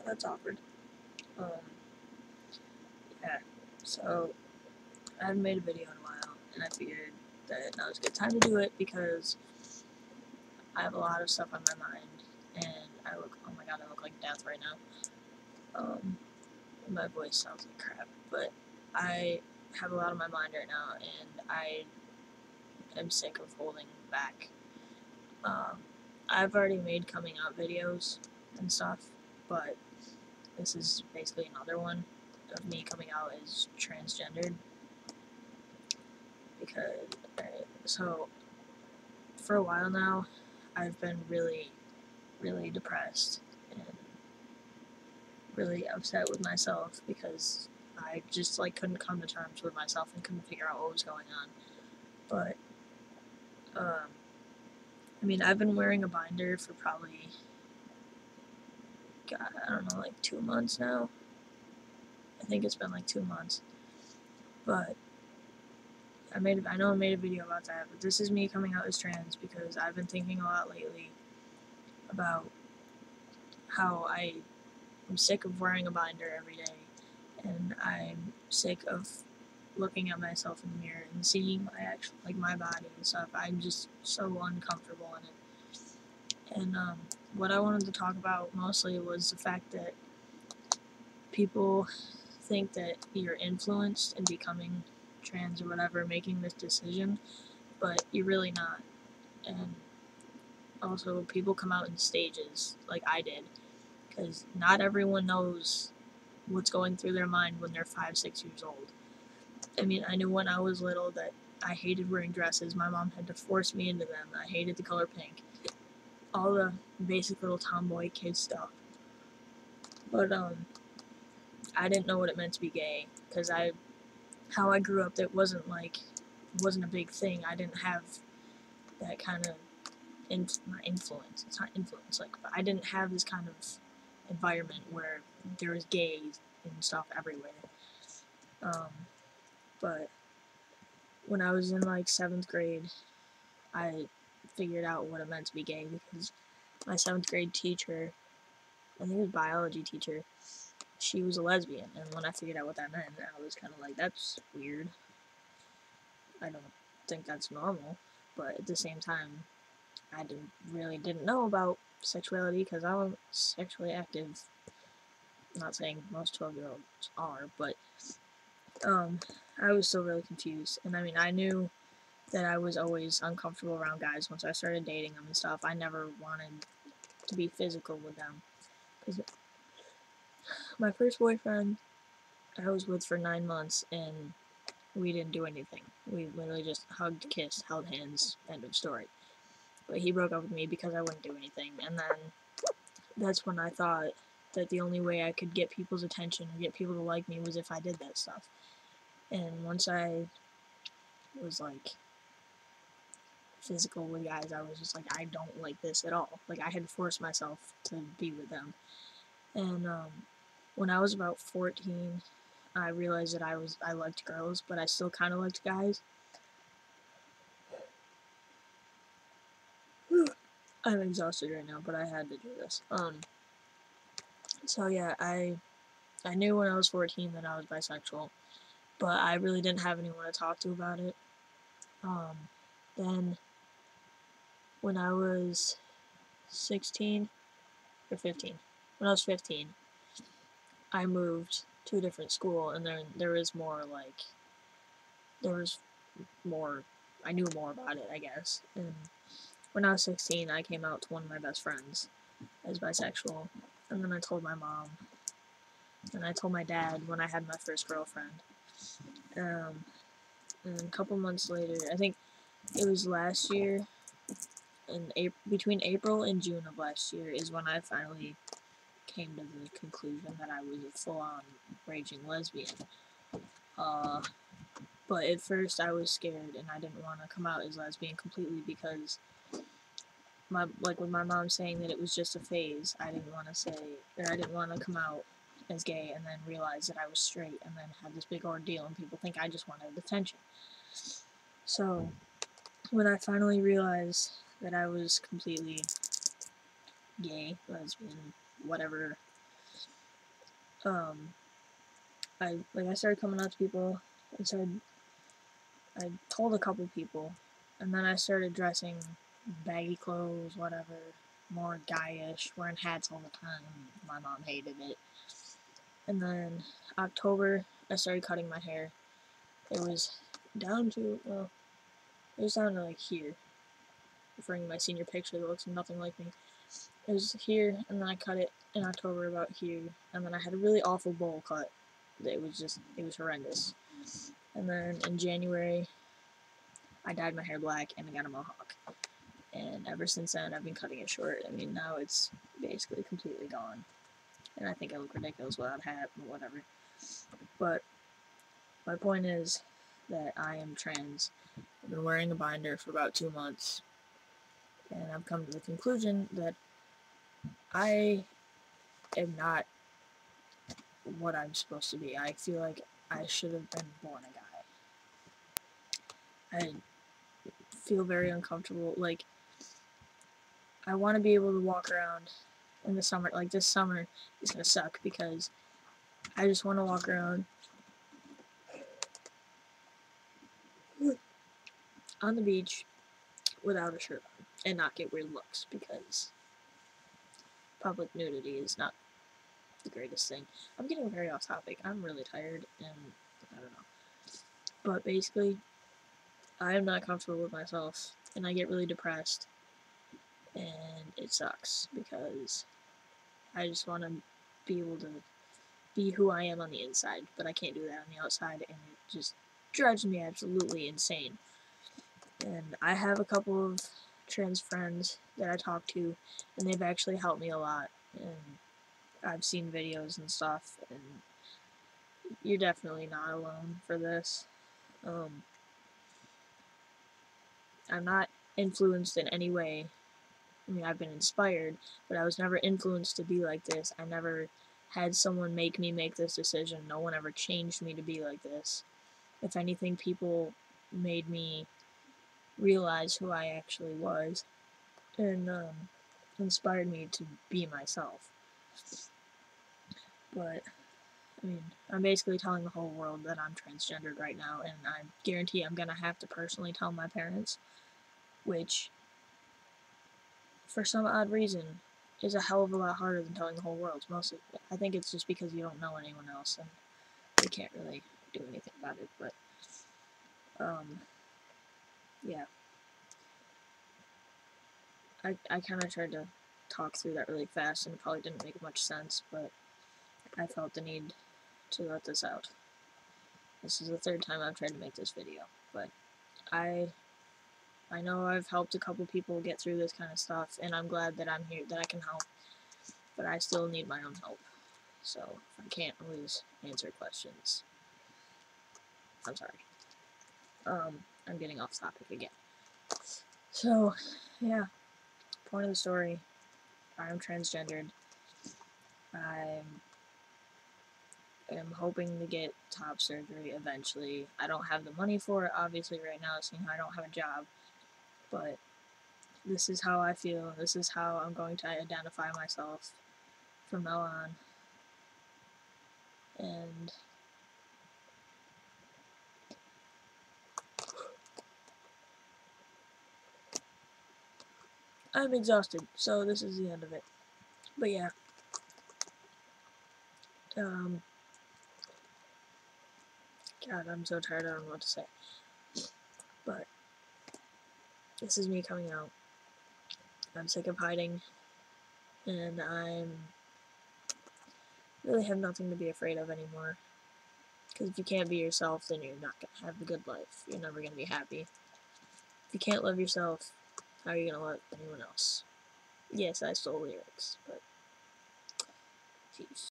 That's awkward. Yeah, so I haven't made a video in a while, and I figured that now is a good time to do it because I have a lot of stuff on my mind, and oh my god, I look like death right now. My voice sounds like crap, but I have a lot on my mind right now, and I am sick of holding back. I've already made coming out videos and stuff, but this is basically another one of me coming out as transgendered. Because, so, for a while now, I've been really, really depressed and really upset with myself because I just, like, couldn't come to terms with myself and couldn't figure out what was going on. But, I mean, I've been wearing a binder for probably, God, I don't know, like 2 months now. I think it's been like 2 months. But I know I made a video about that, but this is me coming out as trans because I've been thinking a lot lately about how I'm sick of wearing a binder every day, and I'm sick of looking at myself in the mirror and seeing my body and stuff. I'm just so uncomfortable in it. And what I wanted to talk about mostly was the fact that people think that you're influenced in becoming trans or whatever, making this decision, but you're really not. And also, people come out in stages, like I did, because not everyone knows what's going through their mind when they're 5, 6 years old. I mean, I knew when I was little that I hated wearing dresses. My mom had to force me into them. I hated the color pink. All the basic little tomboy kid stuff. But, I didn't know what it meant to be gay, because how I grew up, that wasn't a big thing. I didn't have that kind of not influence. It's not influence. Like, I didn't have this kind of environment where there was gays and stuff everywhere. But when I was in like 7th grade, I figured out what it meant to be gay because my 7th grade teacher, I think it was biology teacher, she was a lesbian, and when I figured out what that meant, I was kind of like, that's weird. I don't think that's normal, but at the same time, I didn't know about sexuality because I wasn't sexually active. I'm not saying most 12-year-olds are, but I was still really confused. And I mean, I knew that I was always uncomfortable around guys once I started dating them and stuff. I never wanted to be physical with them. Because my first boyfriend, I was with for 9 months, and we didn't do anything. We literally just hugged, kissed, held hands, end of story. But he broke up with me because I wouldn't do anything. And then that's when I thought that the only way I could get people's attention or get people to like me was if I did that stuff. And once I was like physical with guys, I was just like, I don't like this at all. Like, I had to force myself to be with them. And when I was about 14, I realized that I liked girls, but I still kind of liked guys. I'm exhausted right now, but I had to do this. So yeah, I knew when I was 14 that I was bisexual, but I really didn't have anyone to talk to about it. Then when I was 16 or 15, when I was 15, I moved to a different school, and there was more I knew more about it, I guess. And when I was 16, I came out to one of my best friends as bisexual, and then I told my mom, and I told my dad when I had my first girlfriend. And a couple months later, I think it was last year, between April and June of last year is when I finally came to the conclusion that I was a full-on raging lesbian. But at first I was scared, and I didn't want to come out as lesbian completely because with my mom saying that it was just a phase, I didn't want to come out as gay and then realize that I was straight and then have this big ordeal and people think I just wanted attention. So when I finally realized that I was completely gay, lesbian, whatever I started coming out to people. I told a couple people, and then I started dressing baggy clothes, whatever, more guyish, wearing hats all the time. My mom hated it. And then October, I started cutting my hair. It was down to, well, it was down to like here. Referring to my senior picture that looks nothing like me. It was here, and then I cut it in October about here, and then I had a really awful bowl cut. It was horrendous. And then in January, I dyed my hair black and I got a mohawk. And ever since then, I've been cutting it short. I mean, now it's basically completely gone. And I think I look ridiculous without a hat, but whatever. But my point is that I am trans. I've been wearing a binder for about 2 months. And I've come to the conclusion that I am not what I'm supposed to be. I feel like I should have been born a guy. I feel very uncomfortable. Like, I want to be able to walk around in the summer. Like, this summer is going to suck because I just want to walk around on the beach without a shirt on and not get weird looks because public nudity is not the greatest thing. I'm getting very off topic. I'm really tired and I don't know. But basically, I am not comfortable with myself and I get really depressed and it sucks because I just want to be able to be who I am on the inside, but I can't do that on the outside, and it just drives me absolutely insane. And I have a couple of trans friends that I talk to, and they've actually helped me a lot, and I've seen videos and stuff, and you're definitely not alone for this. I'm not influenced in any way. I mean, I've been inspired, but I was never influenced to be like this. I never had someone make me make this decision. No one ever changed me to be like this. If anything, people made me realize who I actually was and inspired me to be myself. But, I mean, I'm basically telling the whole world that I'm transgendered right now, and I guarantee I'm gonna have to personally tell my parents, which, for some odd reason, is a hell of a lot harder than telling the whole world. I think it's just because you don't know anyone else, and they can't really do anything about it, but, yeah. I kind of tried to talk through that really fast, and it probably didn't make much sense, but I felt the need to let this out. This is the third time I've tried to make this video, but I know I've helped a couple people get through this kind of stuff, and I'm glad that I'm here, that I can help, but I still need my own help, so if I can't always answer questions, I'm sorry. I'm getting off topic again. So, yeah, point of the story, I'm transgendered. I am hoping to get top surgery eventually. I don't have the money for it, obviously, right now, seeing I don't have a job, but this is how I feel. This is how I'm going to identify myself from now on. And I'm exhausted, so this is the end of it. But yeah, God, I'm so tired, I don't know what to say. But this is me coming out. I'm sick of hiding, and really have nothing to be afraid of anymore. Because if you can't be yourself, then you're not going to have a good life. You're never going to be happy. If you can't love yourself, how are you going to love anyone else? Yes, I stole lyrics, but jeez.